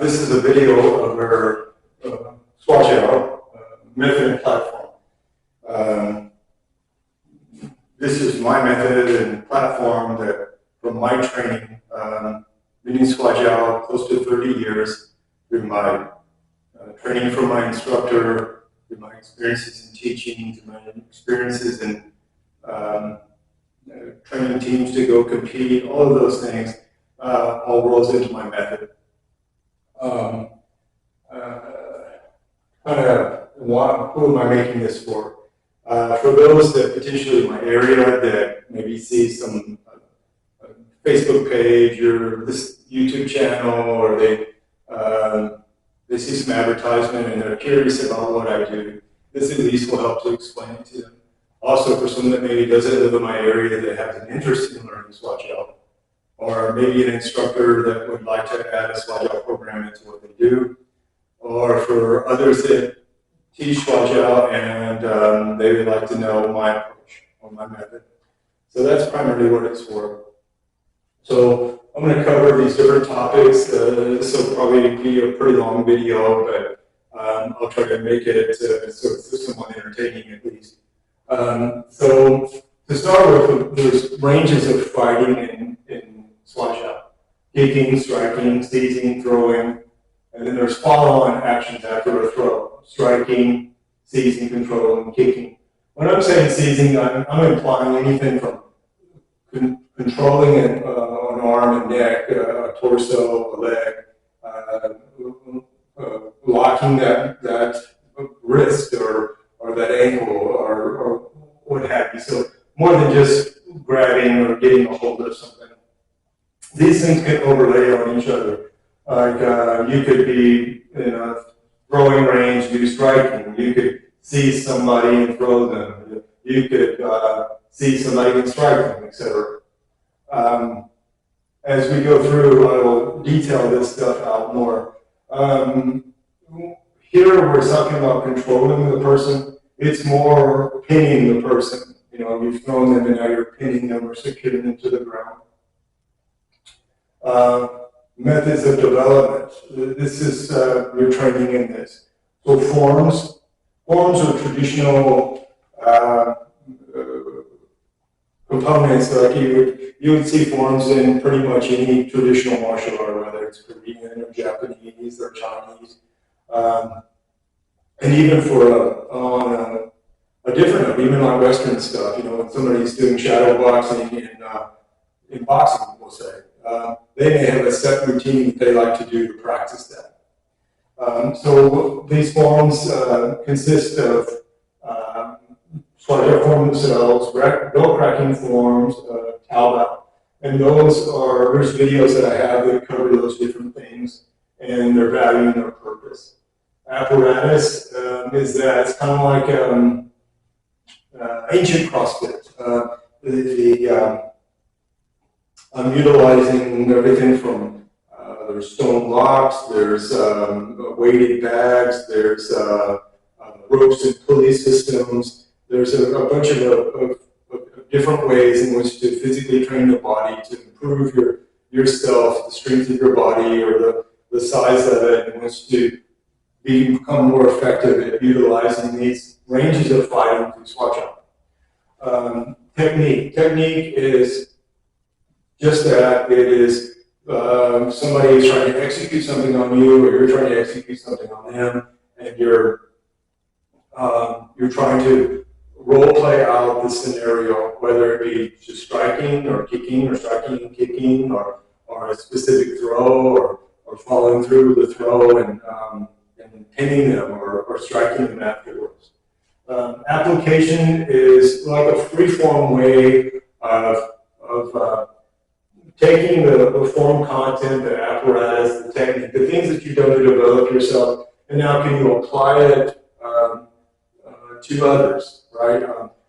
This is a video of our Shuai Chiao method and platform. This is my method and platform that, from my training, been in Shuai Chiao close to 30 years, through my training from my instructor, through my experiences in teaching, through my experiences in training teams to go compete, all of those things all rolls into my method. Who am I making this for? For those that potentially in my area that maybe see some Facebook page or this YouTube channel, or they see some advertisement and they're curious about what I do, this at least will help to explain it to them. Also, for someone that maybe doesn't live in my area that has an interest in learning Shuai Chiao, or maybe an instructor that would like to add a Shuai Chiao program into what they do, or for others that teach Shuai Chiao and they would like to know my approach or my method. So that's primarily what it's for. So I'm going to cover these different topics. This will probably be a pretty long video, but I'll try to make it so it's somewhat entertaining at least. So to start with, there's ranges of fighting in Shuai Chiao: kicking, striking, seizing, throwing, and then there's follow-on actions after a throw: striking, seizing, controlling, kicking. When I'm saying seizing, I'm implying anything from controlling an arm and neck, a torso, a leg, locking that wrist or that ankle or what have you. So more than just grabbing or getting a hold of something. These things can overlay on each other. Like you could be in a throwing range, do striking. You could see somebody and throw them. You could see somebody and strike them, etc. As we go through, I will detail this stuff out more. Here we're talking about controlling the person. It's more pinning the person. You know, you've thrown them and now you're pinning them or securing them to the ground. Methods of development. This is your training in this. So forms are traditional components. Like you would see forms in pretty much any traditional martial art, whether it's Korean or Japanese or Chinese, and even for on a different note, even like Western stuff. You know, when somebody's doing shadow boxing in boxing, we'll say. They may have a set routine that they like to do to practice that. So these forms consist of Shuai Chiao form themselves, bell cracking forms, Taobao, and there's videos that I have that cover those different things and their value and their purpose. Apparatus is that it's kind of like ancient CrossFit. I'm utilizing everything from there's stone blocks, there's weighted bags, there's ropes and pulley systems. There's a bunch of different ways in which to physically train the body to improve yourself, the strength of your body, or the size of it, in which to become more effective at utilizing these ranges of fighting through Shuai Chiao. Technique is just that. It is somebody is trying to execute something on you, or you're trying to execute something on them, and you're trying to role play out the scenario, whether it be just striking or kicking, or striking and kicking, or a specific throw, or following through the throw and pinning them or striking them afterwards. Application is like a free-form way of taking the form content, the apparatus, the technique, the things that you've done to develop yourself, and now can you apply it to others, right?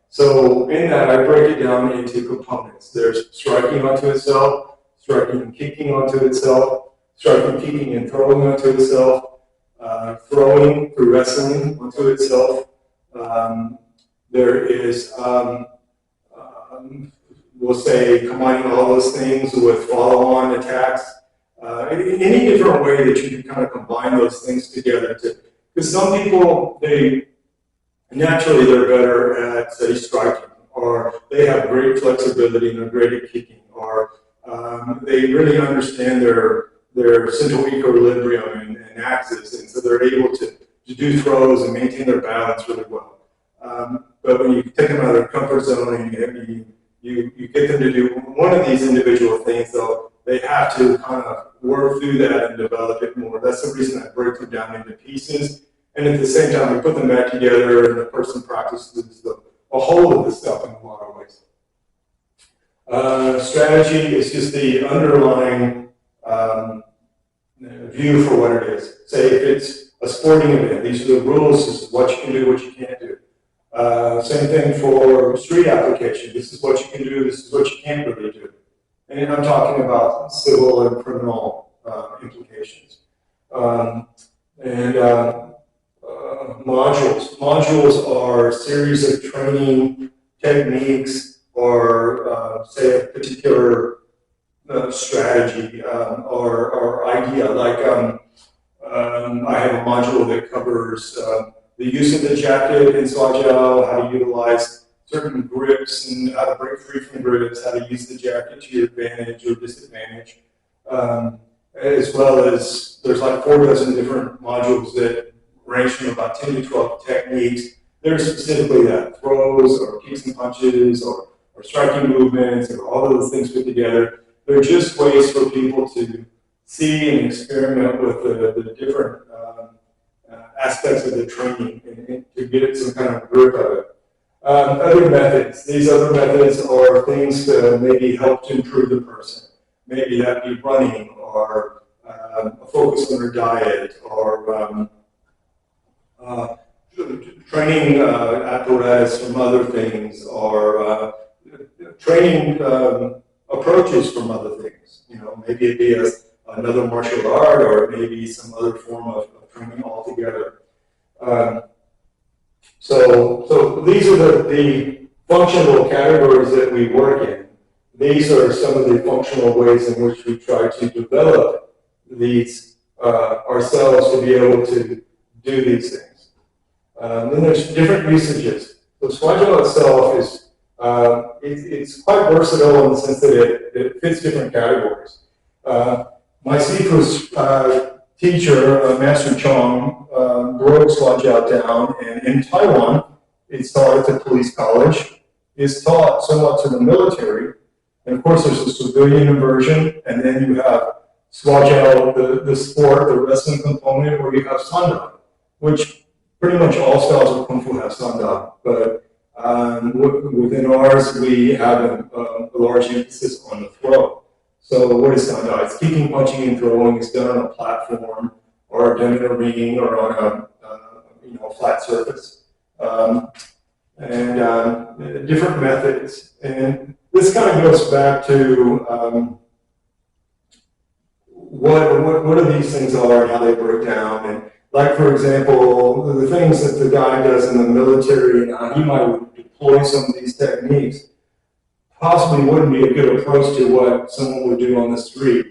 So in that, I break it down into components. There's striking onto itself, striking and kicking onto itself, striking, kicking, and throwing onto itself, throwing through wrestling onto itself. There is, we'll say, combining all those things with follow-on attacks, any different way that you can kind of combine those things together. Because some people, naturally they're better at, say, striking, or they have great flexibility and they're great at kicking, or they really understand their central equilibrium and axis, and so they're able to do throws and maintain their balance really well. But when you take them out of their comfort zone and you get them to do one of these individual things, though, they have to kind of work through that and develop it more. That's the reason I break them down into pieces. And at the same time, we put them back together and the person practices a whole of the stuff in a lot of ways. Strategy is just the underlying view for what it is. Say if it's a sporting event, these are the rules, this is what you can do, what you can't do. Same thing for street application. This is what you can do, this is what you can't really do. And I'm talking about civil and criminal implications. Modules. Modules are a series of training techniques or, say, a particular strategy or idea. Like I have a module that covers the use of the jacket in Shuai Chiao, how to utilize certain grips and how to break free from grips, how to use the jacket to your advantage or disadvantage. As well as there's like 4 dozen different modules that range from about 10 to 12 techniques. They're specifically that, throws or kicks and punches or striking movements or all of those things put together. They're just ways for people to see and experiment with the different aspects of the training and to get some kind of grip of it. Other methods. These other methods are things to maybe help to improve the person. Maybe that be running or a focus on their diet or training apparatus from other things or training approaches from other things. You know, maybe it be another martial art or maybe some other form of training altogether. So these are the functional categories that we work in. These are some of the functional ways in which we try to develop these ourselves to be able to do these things. Then there's different usages. So Shuai Chiao itself is it's quite versatile in the sense that it fits different categories. My Sifu's teacher, Master Chong, broke Shuai Chiao down, and in Taiwan, it's taught at the police college, is taught somewhat to the military, and of course there's a civilian version, and then you have Shuai Chiao, the sport, the wrestling component, where you have Sanda, which pretty much all styles of Kung Fu have Sanda, but within ours, we have a large emphasis on the throw. So what is Sanda? It's kicking, punching, and throwing. It's done on a platform or done in a ring or on a flat surface. Different methods. And this kind of goes back to what are these things are and how they break down. And like, for example, the things that the guy does in the military and how he might deploy some of these techniques possibly wouldn't be a good approach to what someone would do on the street.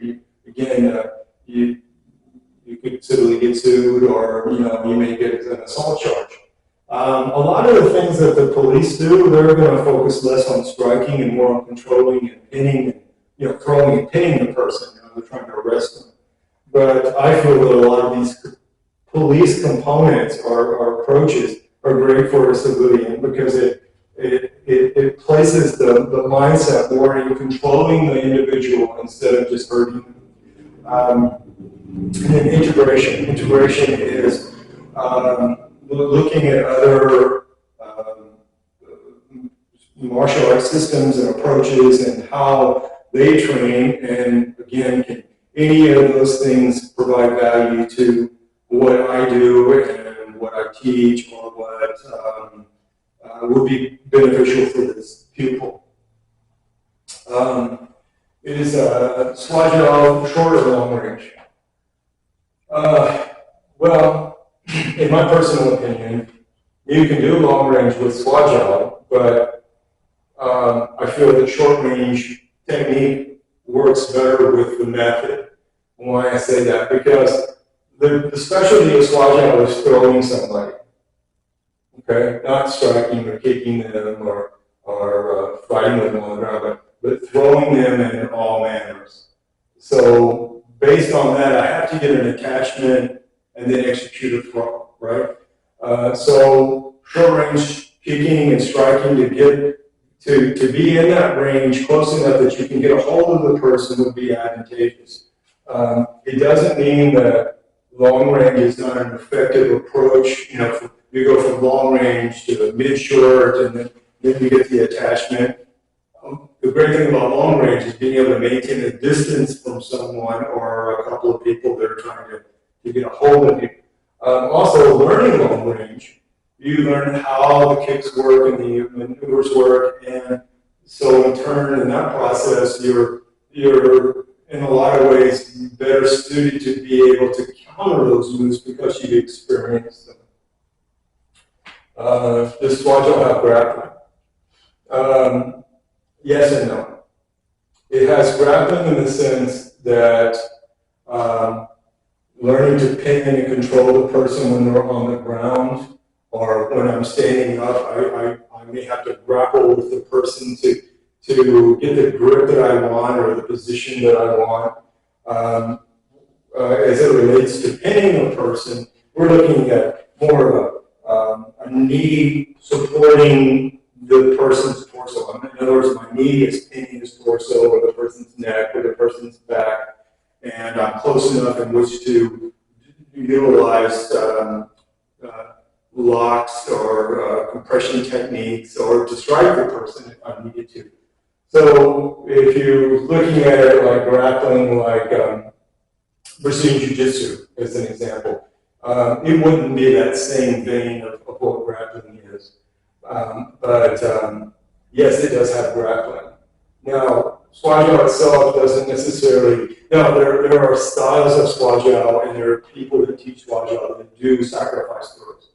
You could civilly get sued, or you may get an assault charge. A lot of the things that the police do, they're going to focus less on striking and more on controlling and pinning, and throwing and pinning the person. They're trying to arrest them. But I feel that a lot of these police components or approaches are great for a civilian because it places the mindset more in controlling the individual instead of just hurting them. And then integration. Integration is looking at other martial arts systems and approaches and how they train, and again, can any of those things provide value to what I do and what I teach, or what would be beneficial for this pupil. It is a Shuai Chiao short or long range. Well, in my personal opinion, you can do long range with Shuai Chiao, but I feel that short range technique works better with the method. Why I say that? Because the specialty of Shuai Chiao is throwing somebody, okay? Not striking or kicking them or fighting with them on the ground, but throwing them in all manners. So based on that, I have to get an attachment and then execute a throw, right? So short range kicking and striking to get to be in that range close enough that you can get a hold of the person would be advantageous. It doesn't mean that long range is not an effective approach. You know, you go from long range to mid-short and then you get the attachment. The great thing about long range is being able to maintain a distance from someone or a couple of people that are trying to get a hold of you. Also, learning long range, you learn how the kicks work and the maneuvers work, and so in turn, in that process, you're in a lot of ways better suited to be able to counter those moves because you've experienced them. Does Shuai Chiao have grappling? Yes and no. It has grappling in the sense that learning to pin and control the person when they're on the ground, or when I'm standing up, I may have to grapple with the person to get the grip that I want or the position that I want. As it relates to pinning a person, we're looking at more of a knee supporting the person's torso. In other words, my knee is pinning his torso or the person's neck or the person's back, and I'm close enough in which to utilize locks or compression techniques or to strike the person if I needed to. So if you're looking at it like grappling, like Brazilian Jiu-Jitsu as an example, it wouldn't be that same vein of what grappling is. But yes, it does have grappling. Now, Shuai Chiao itself doesn't necessarily, now there are styles of Shuai Chiao and there are people that teach Shuai Chiao that do sacrifice throws.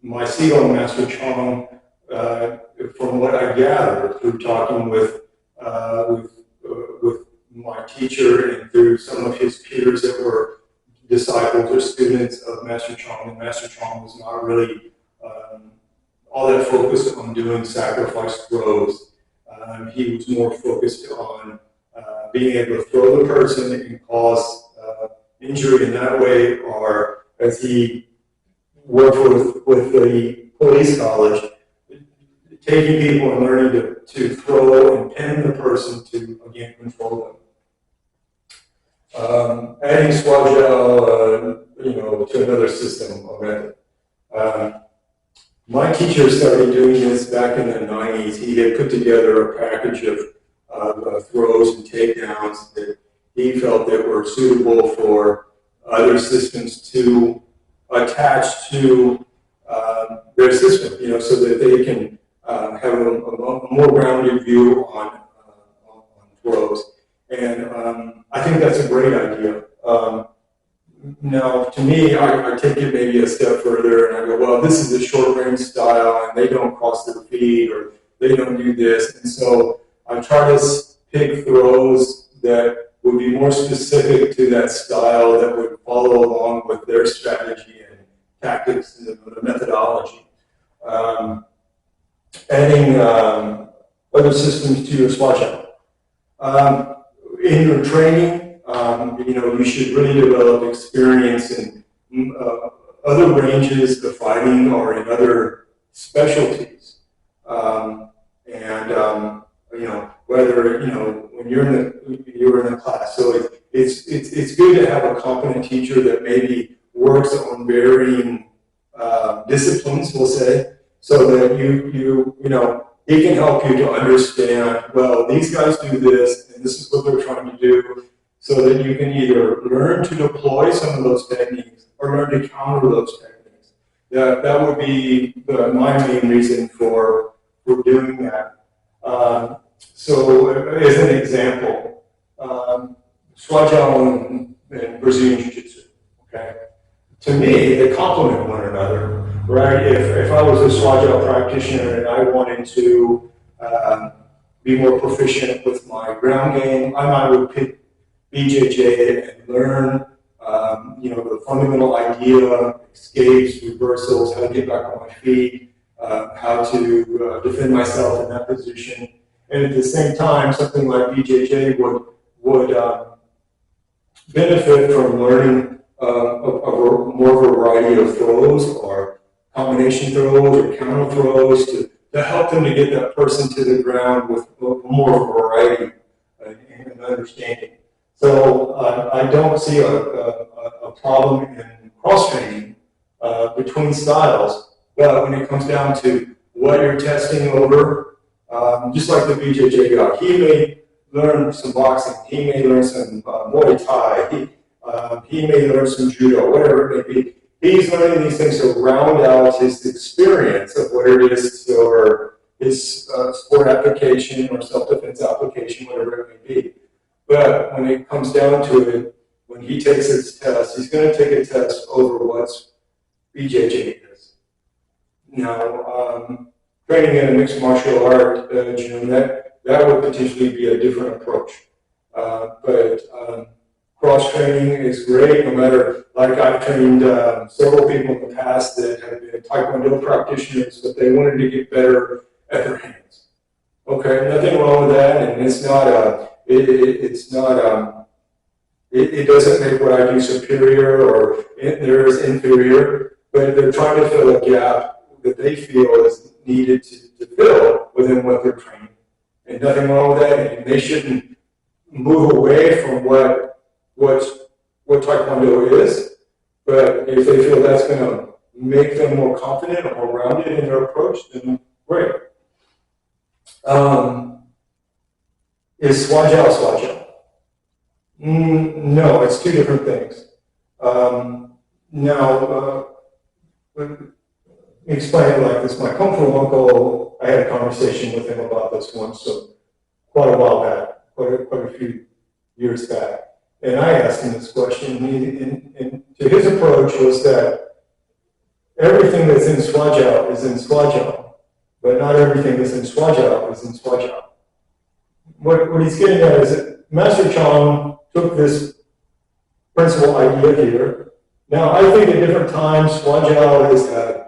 My Sigo Master Chong, from what I gather through talking with my teacher and through some of his peers that were disciples or students of Master Chong, and Master Chong was not really all that focused on doing sacrifice throws. He was more focused on being able to throw the person and cause injury in that way, or as he worked with the police college, taking people and learning to throw and pin the person to, again, control them. Adding Shuai Chiao, to another system or method. My teacher started doing this back in the 90s. He had put together a package of throws and takedowns that he felt that were suitable for other systems to attach to their system, so that they can have a more rounded view on throws. And I think that's a great idea. Now, to me, I take it maybe a step further and I go, well, this is a short range style and they don't cross their feet or they don't do this. And so I try to pick throws that would be more specific to that style, that would follow along with their strategy and tactics and the methodology. Adding other systems to your Shuai Chiao. In your training, you should really develop experience in other ranges of fighting or in other specialties. Whether when you're in a class, so it's good to have a competent teacher that maybe works on varying disciplines, we'll say, so that he can help you to understand, well, these guys do this, and this is what they're trying to do, so that you can either learn to deploy some of those techniques or learn to counter those techniques. That would be my main reason for doing that. So, as an example, Shuai Chiao and Brazilian Jiu-Jitsu, okay? To me, they complement one another, right? If I was a Shuai Chiao practitioner and I wanted to be more proficient with my ground game, I might would pick BJJ and learn, the fundamental idea, escapes, reversals, how to get back on my feet, how to defend myself in that position. And at the same time, something like BJJ would benefit from learning more variety of throws or combination throws or counter throws to help them to get that person to the ground with more variety and understanding. So I don't see a problem in cross-training between styles, but when it comes down to what you're testing over, just like the BJJ guy, he may learn some boxing, he may learn some Muay Thai, he may learn some judo, whatever it may be. He's learning these things to round out his experience of whatever it is, or his sport application or self-defense application, whatever it may be. But when it comes down to it, when he takes his test, he's going to take a test over what's BJJ is. Now, training in a mixed martial art gym, that would potentially be a different approach. But cross-training is great, no matter, like I've trained several people in the past that have been Taekwondo practitioners, but they wanted to get better at their hands. Okay, nothing wrong with that, and it's not it doesn't make what I do superior or there is inferior, but they're trying to fill a gap that they feel is needed to fill within what they're training. And nothing wrong with that, and they shouldn't move away from what Taekwondo is, but if they feel that's going to make them more confident or more rounded in their approach, then great. Is Shuai Chiao? No, it's two different things. Explain it like this. My Kung Fu uncle, I had a conversation with him about this once, so quite a while back, quite a few years back. And I asked him this question, and to his approach was that everything that's in Shuai Chiao is in Shuai Chiao, but not everything that's in Shuai Chiao is in Shuai Chiao. What he's getting at is that Master Chong took this principal idea here. Now, I think at different times, Shuai Chiao has had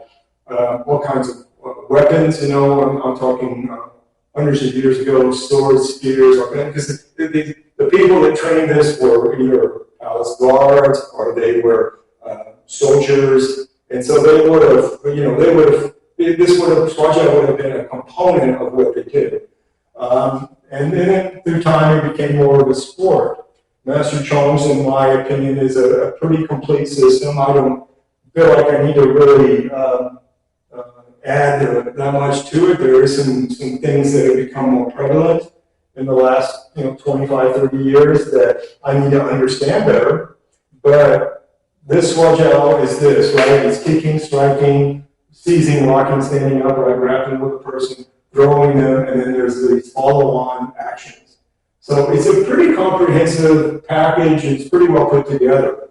all kinds of weapons, I'm talking hundreds of years ago, swords, spears, because the people that trained this were either palace guards or they were soldiers, and so they would have, Shuai Chiao would have been a component of what they did. And then through time, it became more of a sport. Master Chong's, in my opinion, is a pretty complete system. I don't feel like I need to really add that much to it. There are some things that have become more prevalent in the last 25, 30 years that I need to understand better. But this Shuai Chiao is this, right? It's kicking, striking, seizing, locking, standing up, right? Grappling with a person, throwing them, and then there's these follow-on actions. So it's a pretty comprehensive package. It's pretty well put together.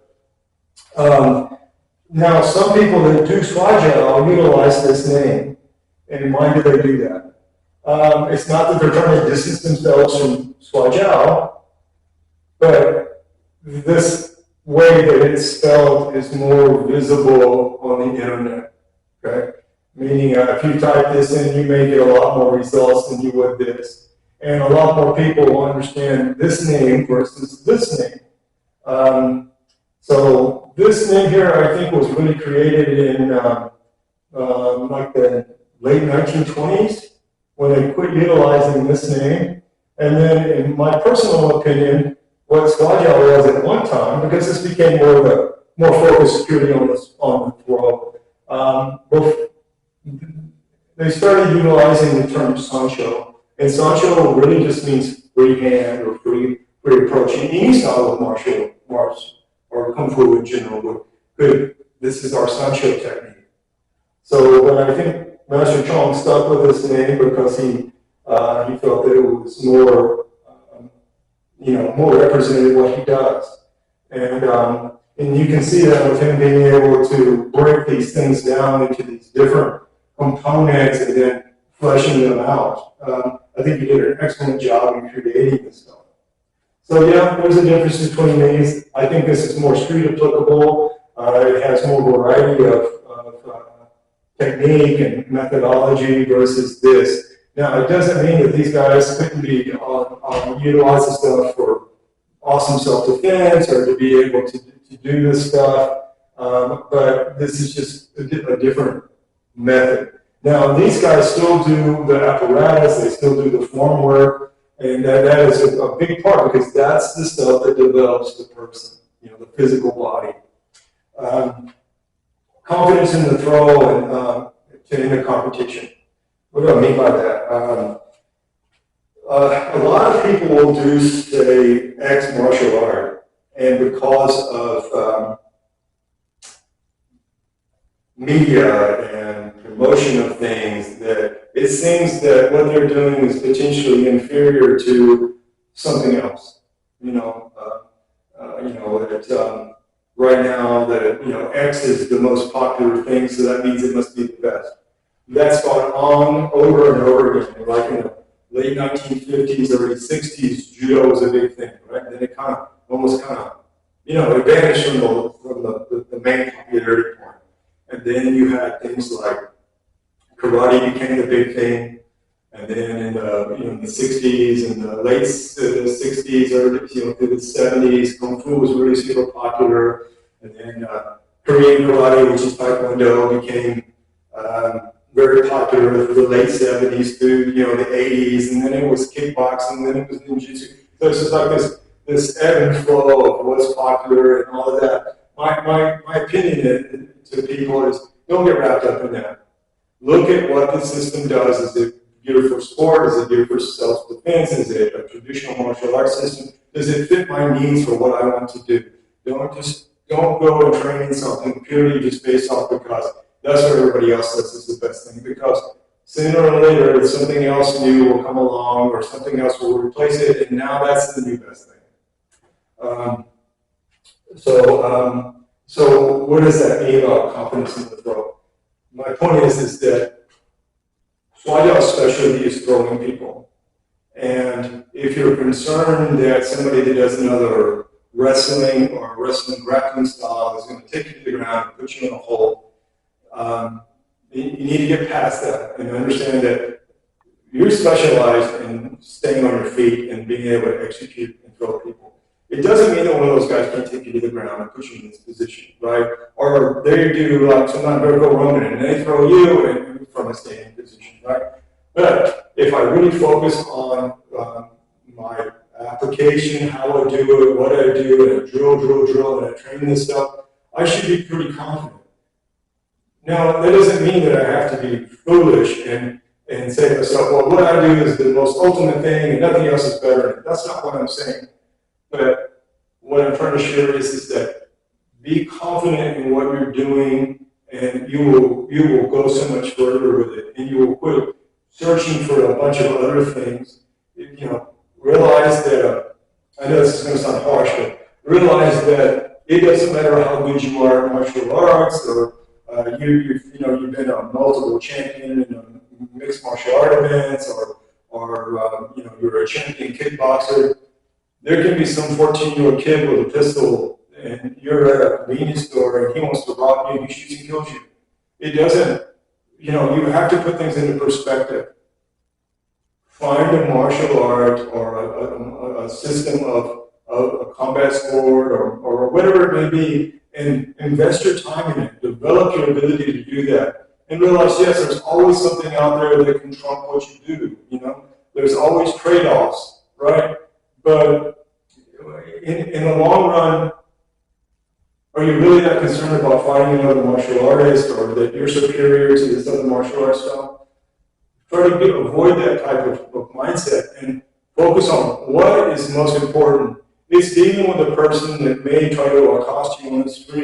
Now, some people that do Shuai Chiao utilize this name. And why do they do that? It's not that they're trying to distance themselves from Shuai Chiao, but this way that it's spelled is more visible on the internet. Okay? Meaning, if you type this in, you may get a lot more results than you would this. And a lot more people will understand this name versus this name. So this name here, I think, was really created in like the late 1920s when they quit utilizing this name. And then, in my personal opinion, what Shuai Chiao was at one time, because this became more focused purely on the throw. They started utilizing the term Sancho, and Sancho really just means free hand or free approach in any style of martial arts or Kung Fu in general. This is our Sancho technique. So, but I think Master Chong stuck with this name because he felt that it was more, more representative what he does, and you can see that with him being able to break these things down into these different components and then fleshing them out. I think you did an excellent job in creating this stuff. So yeah, there's a difference between these. I think this is more street applicable. It has more variety of technique and methodology versus this. Now, it doesn't mean that these guys couldn't be utilize this stuff for awesome self-defense or to be able to do this stuff, but this is just a different method. Now, these guys still do the apparatus, they still do the form work, and that is a big part because that's the stuff that develops the person, the physical body. Confidence in the throw and in the competition. What do I mean by that? A lot of people will do, say, X martial art, and because of media and promotion of things, that it seems that what they're doing is potentially inferior to something else. That right now that X is the most popular thing, so that means it must be the best. That's gone on over and over again. Like in the late 1950s, early 60s, judo was a big thing, right? And then it almost it vanished from the main popularity point. And then you had things like karate became the big thing. And then in the 60s and the late 60s, early through the 70s, Kung Fu was really super popular. And then Korean karate, which is Taekwondo, became very popular through the late 70s through the 80s, and then it was kickboxing, and then it was ninjutsu. So it's just like this ebb and flow of what's popular and all of that. My opinion to people is don't get wrapped up in that. Look at what the system does. Is it geared for sport? Is it geared for self-defense? Is it a traditional martial arts system? Does it fit my needs for what I want to do? Don't go and train in something purely just based off because that's what everybody else says is the best thing, because sooner or later something else new will come along or something else will replace it, and now that's the new best thing. So what does that mean about confidence in the throw? My point is that Shuai Chiao's specialty is throwing people. And if you're concerned that somebody that does another wrestling or wrestling grappling style is going to take you to the ground and put you in a hole, you need to get past that and understand that you're specialized in staying on your feet and being able to execute and throw people. It doesn't mean that one of those guys can take you to the ground and put you in this position, right? Or they do like sometimes Greco-Roman and they throw you from a standing position, right? But if I really focus on my application, how I do it, what I do, and I drill, and I train this stuff, I should be pretty confident. Now, that doesn't mean that I have to be foolish and say to myself, well, what I do is the most ultimate thing and nothing else is better. That's not what I'm saying. But what I'm trying to share is that be confident in what you're doing, and you will go so much further with it, and you will quit searching for a bunch of other things. Realize that, I know this is going to sound harsh, but realize that it doesn't matter how good you are in martial arts, or you've been a multiple champion in mixed martial art events, or you're a champion kickboxer. There can be some 14-year-old kid with a pistol, and you're at a convenience store, and he wants to rob you, and he shoots and kills you. It doesn't, you have to put things into perspective. Find a martial art or a system of a combat sport or whatever it may be, and invest your time in it. Develop your ability to do that. And realize, yes, there's always something out there that can trump what you do. There's always trade-offs, right? But in the long run, are you really that concerned about fighting another martial artist or that you're superior to this other martial arts style? Try to avoid that type of mindset and focus on what is most important. It's dealing with a person that may try to accost you on the street.